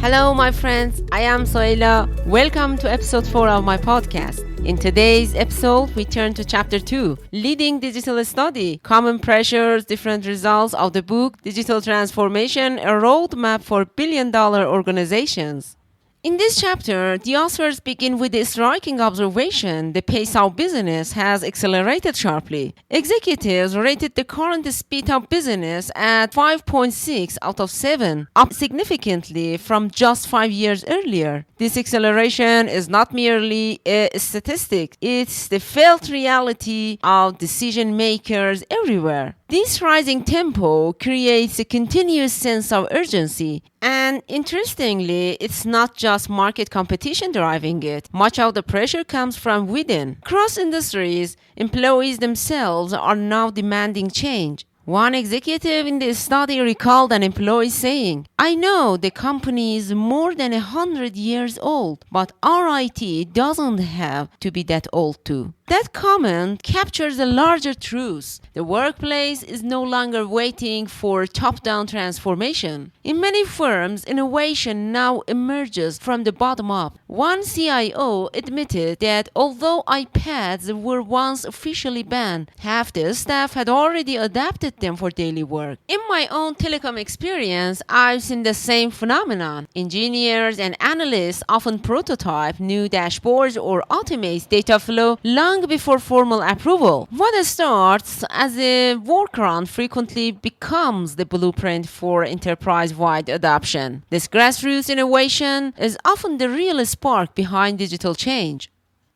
Hello, my friends. I am Soheila. Welcome to episode 4 of my podcast. In today's episode, we turn to chapter 2, Leading Digital Study, Common Pressures, Different Results of the book, Digital Transformation, a Roadmap for Billion-Dollar Organizations. In this chapter, the authors begin with the striking observation the pace of business has accelerated sharply. Executives rated the current speed of business at 5.6 out of 7, up significantly from just 5 years earlier. This acceleration is not merely a statistic, it's the felt reality of decision makers everywhere. This rising tempo creates a continuous sense of urgency. And interestingly, it's not just market competition driving it. Much of the pressure comes from within. Across industries, employees themselves are now demanding change. One executive in the study recalled an employee saying, "I know the company is more than 100 years old, but our IT doesn't have to be that old too." That comment captures a larger truth. The workplace is no longer waiting for top-down transformation. In many firms, innovation now emerges from the bottom up. One CIO admitted that although iPads were once officially banned, half the staff had already adapted them for daily work. In my own telecom experience, I've seen the same phenomenon. Engineers and analysts often prototype new dashboards or automate data flow long before formal approval. What starts as a workaround frequently becomes the blueprint for enterprise-wide adoption. This grassroots innovation is often the real spark behind digital change.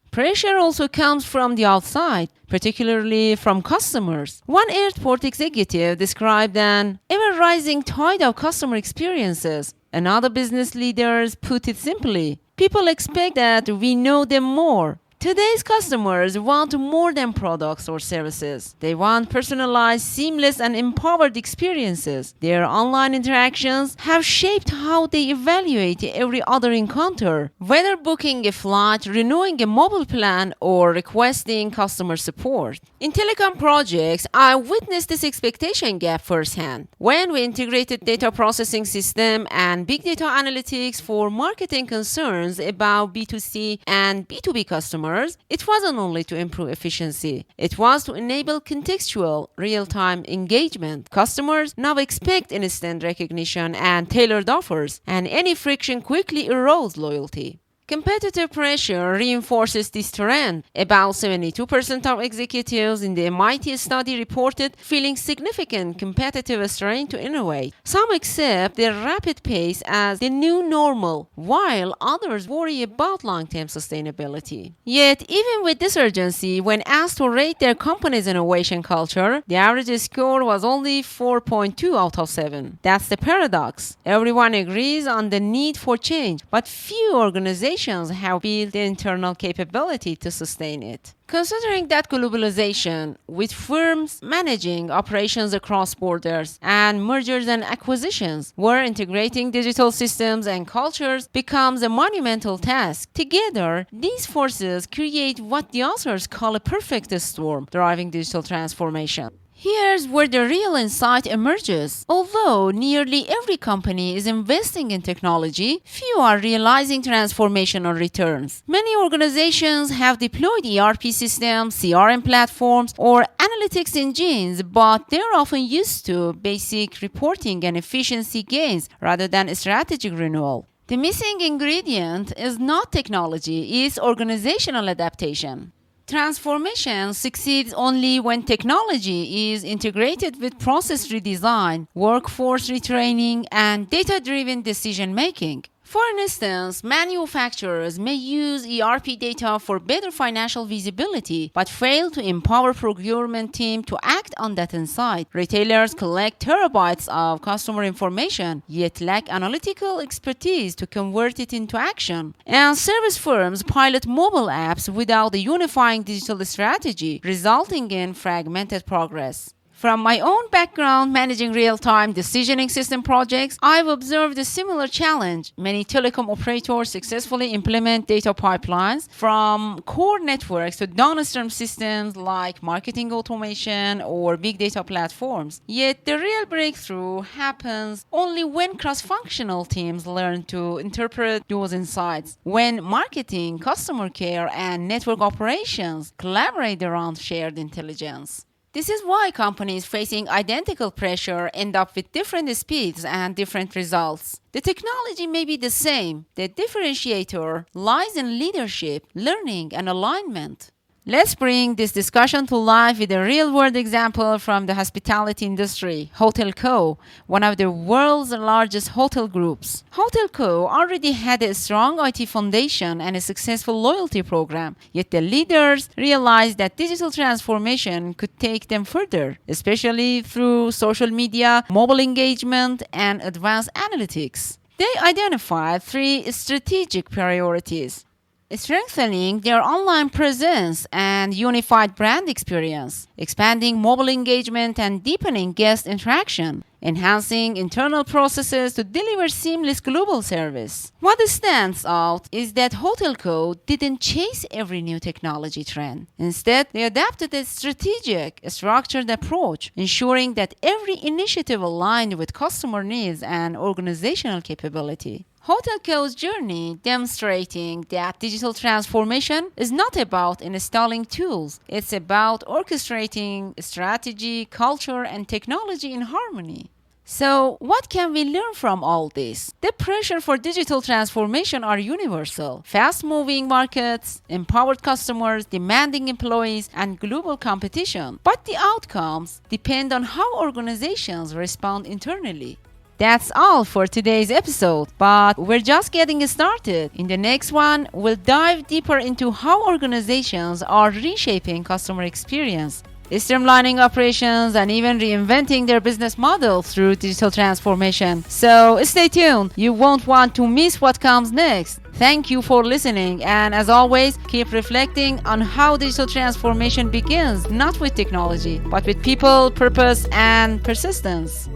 Pressure also comes from the outside, particularly from customers. One airport executive described an ever-rising tide of customer experiences. Another business leader put it simply, "People expect that we know them more." Today's customers want more than products or services. They want personalized, seamless, and empowered experiences. Their online interactions have shaped how they evaluate every other encounter, whether booking a flight, renewing a mobile plan, or requesting customer support. In telecom projects, I witnessed this expectation gap firsthand. When we integrated data processing system and big data analytics for marketing concerns about B2C and B2B customers, it wasn't only to improve efficiency, it was to enable contextual, real-time engagement. Customers now expect instant recognition and tailored offers, and any friction quickly erodes loyalty. Competitive pressure reinforces this trend. About 72% of executives in the MIT study reported feeling significant competitive strain to innovate. Some accept the rapid pace as the new normal, while others worry about long-term sustainability. Yet, even with this urgency, when asked to rate their company's innovation culture, the average score was only 4.2 out of 7. That's the paradox. Everyone agrees on the need for change, but few organizations have built the internal capability to sustain it. Considering that globalization, with firms managing operations across borders and mergers and acquisitions, where integrating digital systems and cultures becomes a monumental task, together, these forces create what the authors call a perfect storm driving digital transformation. Here's where the real insight emerges. Although nearly every company is investing in technology, few are realizing transformational returns. Many organizations have deployed ERP systems, CRM platforms, or analytics engines, but they're often used to basic reporting and efficiency gains rather than strategic renewal. The missing ingredient is not technology, it's organizational adaptation. Transformation succeeds only when technology is integrated with process redesign, workforce retraining, and data-driven decision-making. For instance, manufacturers may use ERP data for better financial visibility, but fail to empower procurement team to act on that insight. Retailers collect terabytes of customer information, yet lack analytical expertise to convert it into action. And service firms pilot mobile apps without a unifying digital strategy, resulting in fragmented progress. From my own background managing real-time decisioning system projects, I've observed a similar challenge. Many telecom operators successfully implement data pipelines from core networks to downstream systems like marketing automation or big data platforms. Yet the real breakthrough happens only when cross-functional teams learn to interpret those insights. When marketing, customer care, and network operations collaborate around shared intelligence. This is why companies facing identical pressure end up with different speeds and different results. The technology may be the same. The differentiator lies in leadership, learning, and alignment. Let's bring this discussion to life with a real-world example from the hospitality industry, Hotel Co., one of the world's largest hotel groups. Hotel Co. already had a strong IT foundation and a successful loyalty program, yet the leaders realized that digital transformation could take them further, especially through social media, mobile engagement, and advanced analytics. They identified three strategic priorities: strengthening their online presence and unified brand experience, expanding mobile engagement and deepening guest interaction, enhancing internal processes to deliver seamless global service. What stands out is that Hotel Co. didn't chase every new technology trend. Instead, they adapted a strategic, structured approach, ensuring that every initiative aligned with customer needs and organizational capability. Hotel Co.'s journey demonstrating that digital transformation is not about installing tools. It's about orchestrating strategy, culture, and technology in harmony. So, what can we learn from all this? The pressure for digital transformation are universal. Fast-moving markets, empowered customers, demanding employees, and global competition. But the outcomes depend on how organizations respond internally. That's all for today's episode, but we're just getting started. In the next one, we'll dive deeper into how organizations are reshaping customer experience, streamlining operations, and even reinventing their business model through digital transformation. So stay tuned. You won't want to miss what comes next. Thank you for listening, and as always, keep reflecting on how digital transformation begins, not with technology, but with people, purpose, and persistence.